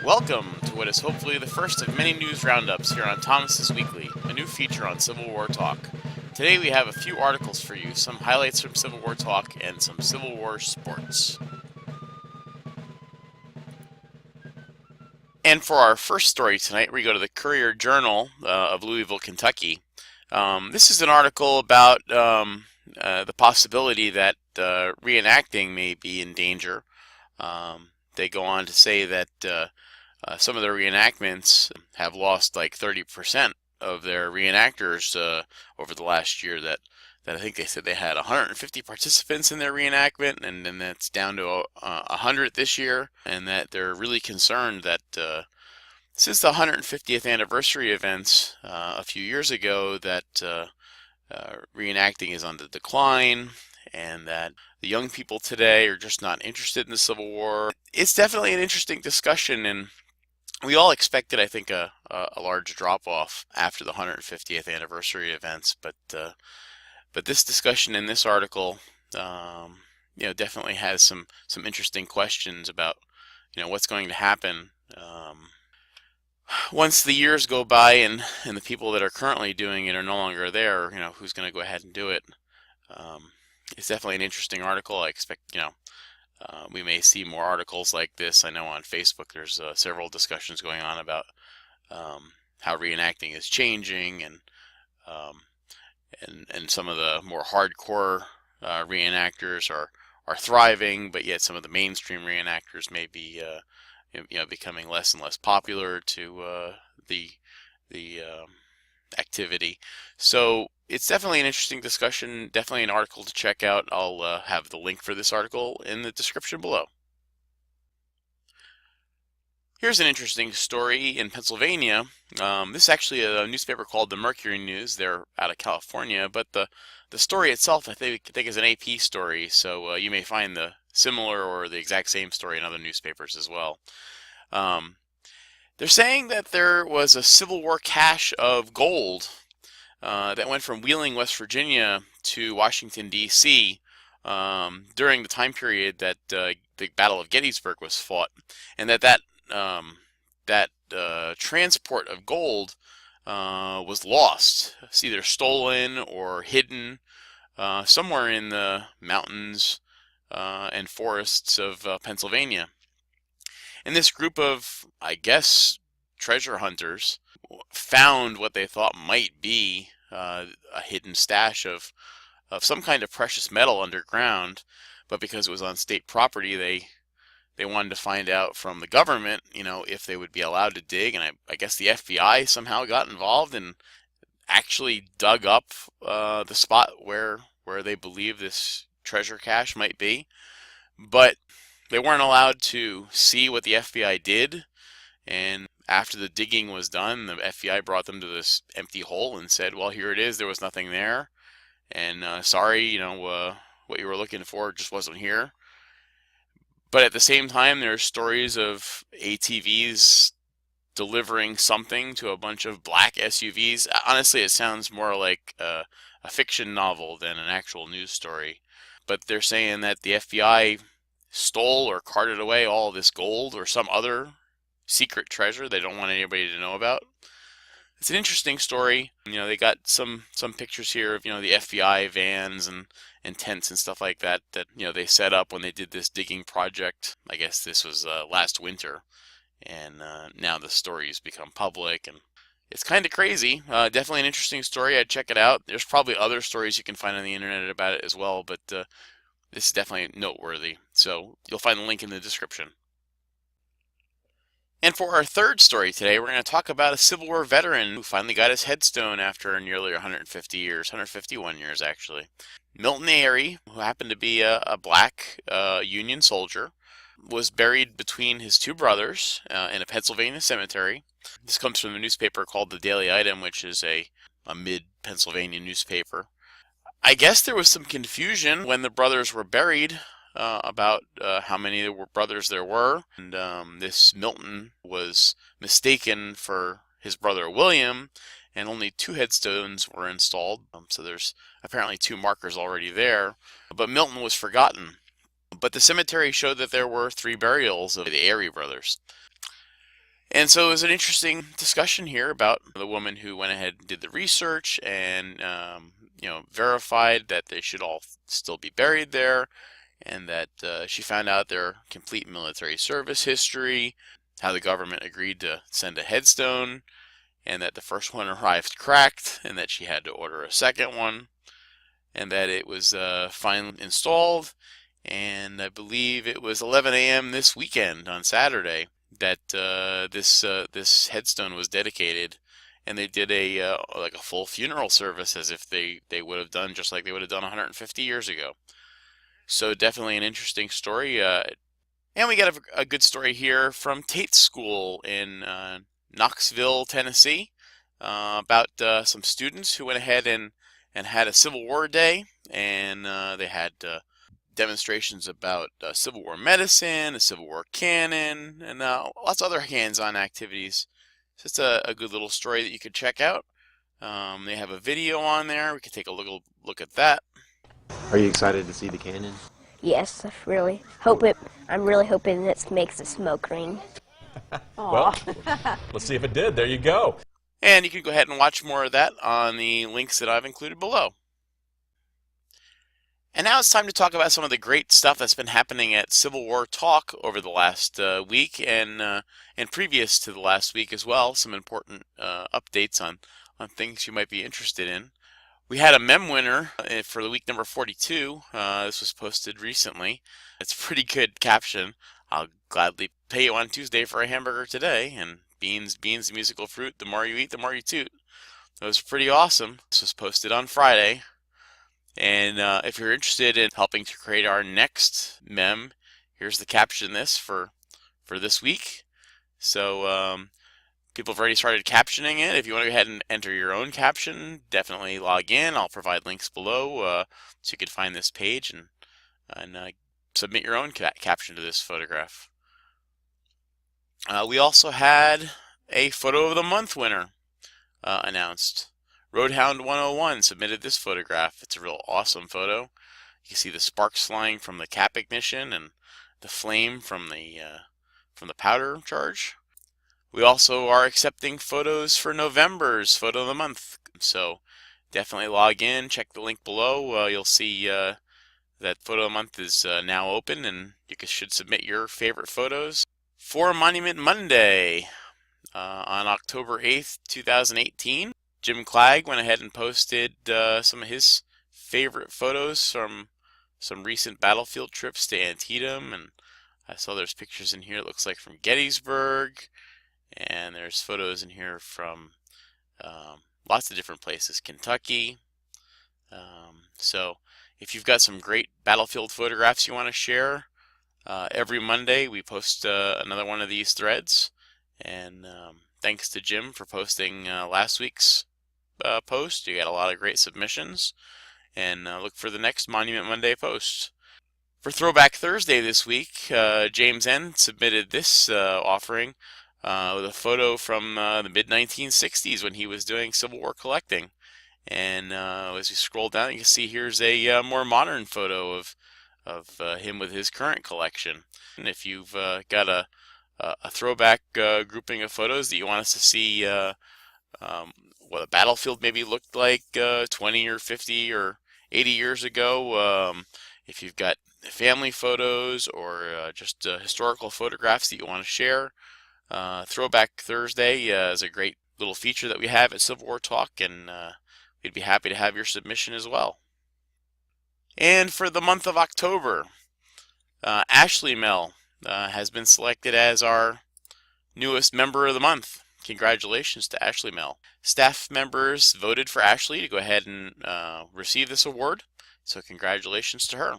Welcome to what is hopefully the first of many news roundups here on Thomas's Weekly, a new feature on Civil War Talk. Today we have a few articles for you, some highlights from Civil War Talk, and some Civil War sports. And for our first story tonight, we go to the Courier-Journal of Louisville, Kentucky. This is an article about the possibility that reenacting may be in danger. They go on to say that some of the reenactments have lost like 30% of their reenactors over the last year. That I think they said they had 150 participants in their reenactment, and then that's down to 100 this year, and that they're really concerned that since the 150th anniversary events a few years ago, that reenacting is on the decline, and that the young people today are just not interested in the Civil War. It's definitely an interesting discussion, and we all expected, I think, a large drop-off after the 150th anniversary events, but this discussion in this article, definitely has some interesting questions about, what's going to happen once the years go by and the people that are currently doing it are no longer there. Who's going to go ahead and do it? It's definitely an interesting article. I expect, we may see more articles like this. I know on Facebook there's several discussions going on about how reenacting is changing, and some of the more hardcore reenactors are thriving, but yet some of the mainstream reenactors may be becoming less and less popular to the activity. So it's definitely an interesting discussion, definitely an article to check out. I'll have the link for this article in the description below. Here's an interesting story in Pennsylvania. This is actually a newspaper called the Mercury News. They're out of California, but the story itself, I think is an AP story, so you may find the similar or the exact same story in other newspapers as well. They're saying that there was a Civil War cache of gold that went from Wheeling, West Virginia to Washington, D.C. During the time period that the Battle of Gettysburg was fought, and that transport of gold was lost. It's either stolen or hidden somewhere in the mountains and forests of Pennsylvania. And this group of, I guess, treasure hunters found what they thought might be a hidden stash of some kind of precious metal underground, but because it was on state property, they wanted to find out from the government, if they would be allowed to dig, and I guess the FBI somehow got involved and actually dug up the spot where they believe this treasure cache might be, but they weren't allowed to see what the FBI did. And after the digging was done, the FBI brought them to this empty hole and said, well, here it is, there was nothing there, and sorry, what you were looking for just wasn't here. But at the same time, there are stories of ATVs delivering something to a bunch of black SUVs. Honestly, it sounds more like a fiction novel than an actual news story. But they're saying that the FBI stole or carted away all this gold or some other secret treasure they don't want anybody to know about. It's an interesting story. They got some pictures here of, the FBI vans and tents and stuff like that they set up when they did this digging project. I guess this was last winter, and now the story's become public, and it's kind of crazy. Definitely an interesting story. I'd check it out. There's probably other stories you can find on the internet about it as well, but this is definitely noteworthy. So you'll find the link in the description. And for our third story today, we're going to talk about a Civil War veteran who finally got his headstone after nearly 150 years, 151 years actually. Milton Airy, who happened to be a black Union soldier, was buried between his two brothers in a Pennsylvania cemetery. This comes from a newspaper called the Daily Item, which is a mid-Pennsylvania newspaper. I guess there was some confusion when the brothers were buried about how many brothers there were, and this Milton was mistaken for his brother William, and only 2 headstones were installed, so there's apparently 2 markers already there, but Milton was forgotten. But the cemetery showed that there were 3 burials of the Airy brothers. And so it was an interesting discussion here about the woman who went ahead and did the research and verified that they should all still be buried there, and that she found out their complete military service history, how the government agreed to send a headstone, and that the first one arrived cracked, and that she had to order a second one, and that it was finally installed. And I believe it was 11 a.m. this weekend on Saturday that this headstone was dedicated, and they did a like a full funeral service as if they would have done just like they would have done 150 years ago. So definitely an interesting story. And we got a good story here from Tate School in Knoxville, Tennessee, about some students who went ahead and had a Civil War day, and they had demonstrations about Civil War medicine, a Civil War cannon, and lots of other hands-on activities. So it's a good little story that you could check out. They have a video on there. We could take a look at that. Are you excited to see the cannon? Yes, I'm really hoping it makes a smoke ring. Well, let's see if it did. There you go. And you can go ahead and watch more of that on the links that I've included below. And now it's time to talk about some of the great stuff that's been happening at CivilWarTalk over the last week and previous to the last week as well. Some important updates on things you might be interested in. We had a mem winner for the week number 42. This was posted recently. It's a pretty good caption. I'll gladly pay you on Tuesday for a hamburger today. And beans, the musical fruit. The more you eat, the more you toot. That was pretty awesome. This was posted on Friday. And if you're interested in helping to create our next mem, here's the caption for this week. So people have already started captioning it. If you want to go ahead and enter your own caption, definitely log in. I'll provide links below so you can find this page and submit your own caption to this photograph. We also had a Photo of the Month winner announced. Roadhound 101 submitted this photograph. It's a real awesome photo. You can see the sparks flying from the cap ignition and the flame from the powder charge. We also are accepting photos for November's Photo of the Month. So definitely log in, check the link below. You'll see that Photo of the Month is now open, and you should submit your favorite photos for Monument Monday on October 8th, 2018. Jim Clegg went ahead and posted some of his favorite photos from some recent battlefield trips to Antietam, and I saw there's pictures in here, it looks like from Gettysburg, and there's photos in here from lots of different places, Kentucky. So if you've got some great battlefield photographs you want to share, every Monday we post another one of these threads, and thanks to Jim for posting last week's post. You got a lot of great submissions, and look for the next Monument Monday post. For Throwback Thursday this week, James N. submitted this offering with a photo from the mid-1960s when he was doing Civil War collecting. And as we scroll down, you can see here's a more modern photo of him with his current collection. And if you've got a throwback grouping of photos that you want us to see what a battlefield maybe looked like 20 or 50 or 80 years ago, if you've got family photos or just historical photographs that you want to share, Throwback Thursday is a great little feature that we have at CivilWarTalk, and we'd be happy to have your submission as well. And for the month of October, Ashley Mel has been selected as our newest member of the month. Congratulations to Ashley Mel. Staff members voted for Ashley to go ahead and receive this award, so congratulations to her.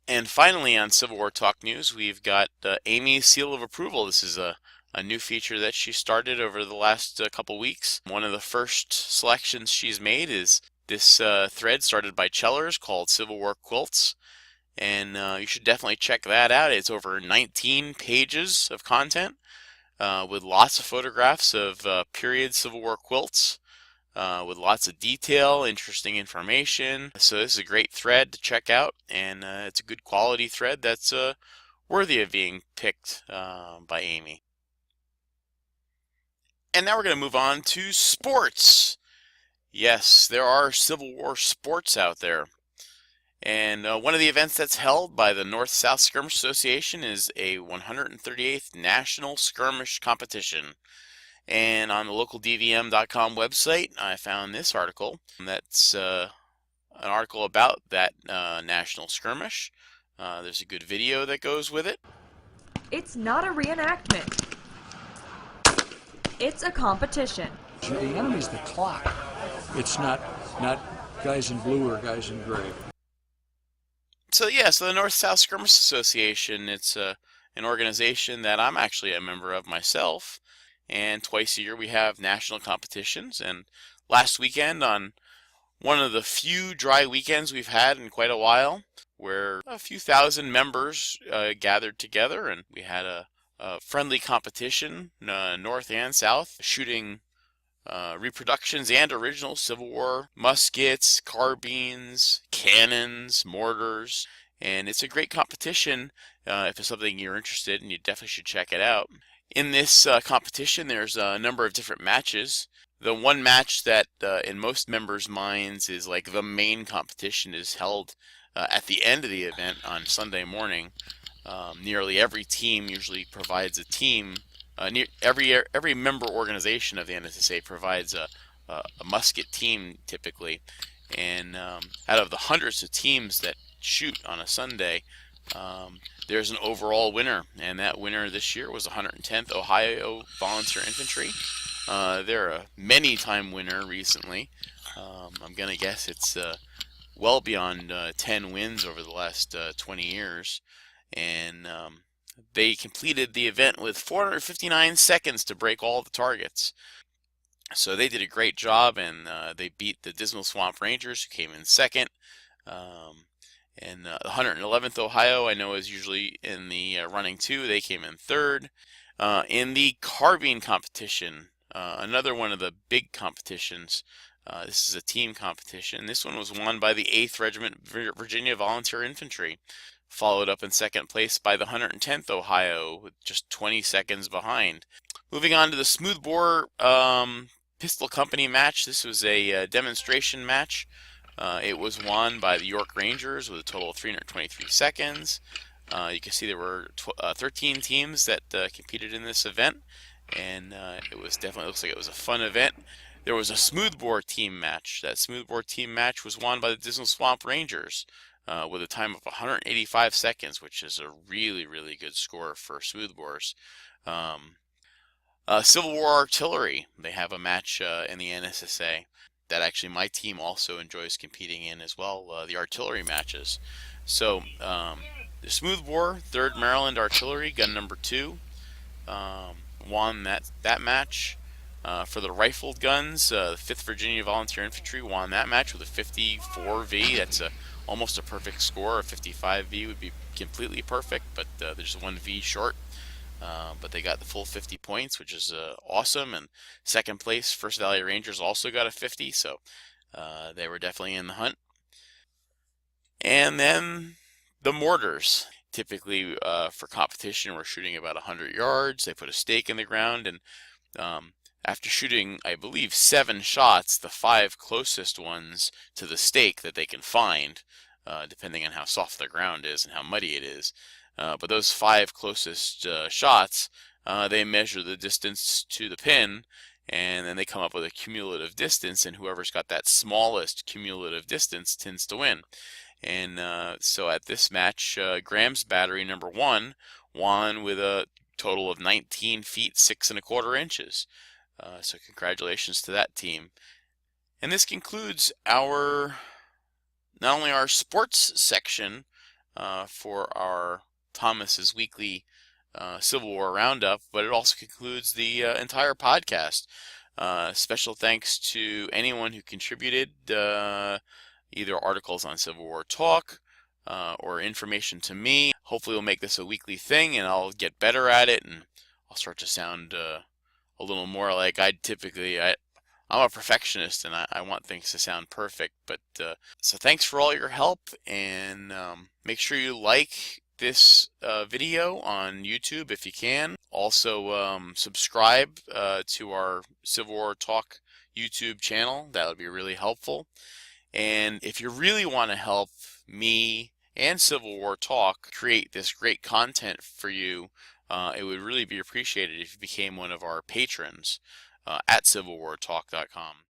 And finally, on CivilWarTalk News, we've got Amy's Seal of Approval. This is a new feature that she started over the last couple weeks. One of the first selections she's made is this thread started by Chellers called Civil War Quilts. And you should definitely check that out. It's over 19 pages of content with lots of photographs of period Civil War quilts with lots of detail, interesting information. So this is a great thread to check out, and it's a good quality thread that's worthy of being picked by Amy. And now we're going to move on to sports. Yes, there are Civil War sports out there. And one of the events that's held by the North-South Skirmish Association is a 138th National Skirmish Competition. And on the localdvm.com website, I found this article. That's an article about that National Skirmish. There's a good video that goes with it. It's not a reenactment. It's a competition. The enemy's the clock. It's not guys in blue or guys in gray. So the North-South Skirmish Association, it's an organization that I'm actually a member of myself. And twice a year we have national competitions. And last weekend, on one of the few dry weekends we've had in quite a while, where a few thousand members gathered together, and we had a friendly competition, north and south, shooting reproductions and original Civil War muskets, carbines, cannons, mortars, and it's a great competition. If it's something you're interested in, you definitely should check it out. In this competition, there's a number of different matches. The one match that in most members' minds is like the main competition is held at the end of the event on Sunday morning. Nearly every team usually provides a team. Every member organization of the NSSA provides a musket team typically, and out of the hundreds of teams that shoot on a Sunday, there's an overall winner, and that winner this year was 110th Ohio Volunteer Infantry. They're a many-time winner recently. I'm gonna guess it's well beyond 10 wins over the last 20 years, and they completed the event with 459 seconds to break all the targets. So they did a great job, and they beat the Dismal Swamp Rangers, who came in second. And the 111th Ohio, I know, is usually in the running too. They came in third. In the carbine competition, another one of the big competitions, this is a team competition. This one was won by the 8th Regiment Virginia Volunteer Infantry, followed up in second place by the 110th Ohio, with just 20 seconds behind. Moving on to the smoothbore pistol company match. This was a demonstration match. It was won by the York Rangers with a total of 323 seconds. You can see there were 13 teams that competed in this event, and it was definitely looks like it was a fun event. There was a smoothbore team match. That smoothbore team match was won by the Dismal Swamp Rangers with a time of 185 seconds, which is a really, really good score for smoothbores. Civil War Artillery, they have a match in the NSSA that actually my team also enjoys competing in as well, the artillery matches. So the smoothbore, 3rd Maryland Artillery, gun number 2, won that match. For the rifled guns, the 5th Virginia Volunteer Infantry won that match with a 54V. That's almost a perfect score. A 55V would be completely perfect, but they're just 1V short. But they got the full 50 points, which is awesome. And second place, First Valley Rangers also got a 50, so they were definitely in the hunt. And then the mortars. Typically for competition, we're shooting about 100 yards. They put a stake in the ground, and after shooting, I believe, 7 shots, the 5 closest ones to the stake that they can find, depending on how soft the ground is and how muddy it is, but those 5 closest shots, they measure the distance to the pin, and then they come up with a cumulative distance, and whoever's got that smallest cumulative distance tends to win. And so at this match, Graham's battery number 1 won with a total of 19 feet 6 1/4 inches. So congratulations to that team. And this concludes not only our sports section for our Thomas's weekly Civil War roundup, but it also concludes the entire podcast. Special thanks to anyone who contributed either articles on CivilWarTalk or information to me. Hopefully we'll make this a weekly thing, and I'll get better at it, and I'll start to sound a little more like I'm a perfectionist, and I want things to sound perfect. But so thanks for all your help, and make sure you like this video on YouTube if you can. Also, subscribe to our Civil War Talk YouTube channel. That would be really helpful. And if you really want to help me and Civil War Talk create this great content for you, it would really be appreciated if you became one of our patrons at CivilWarTalk.com.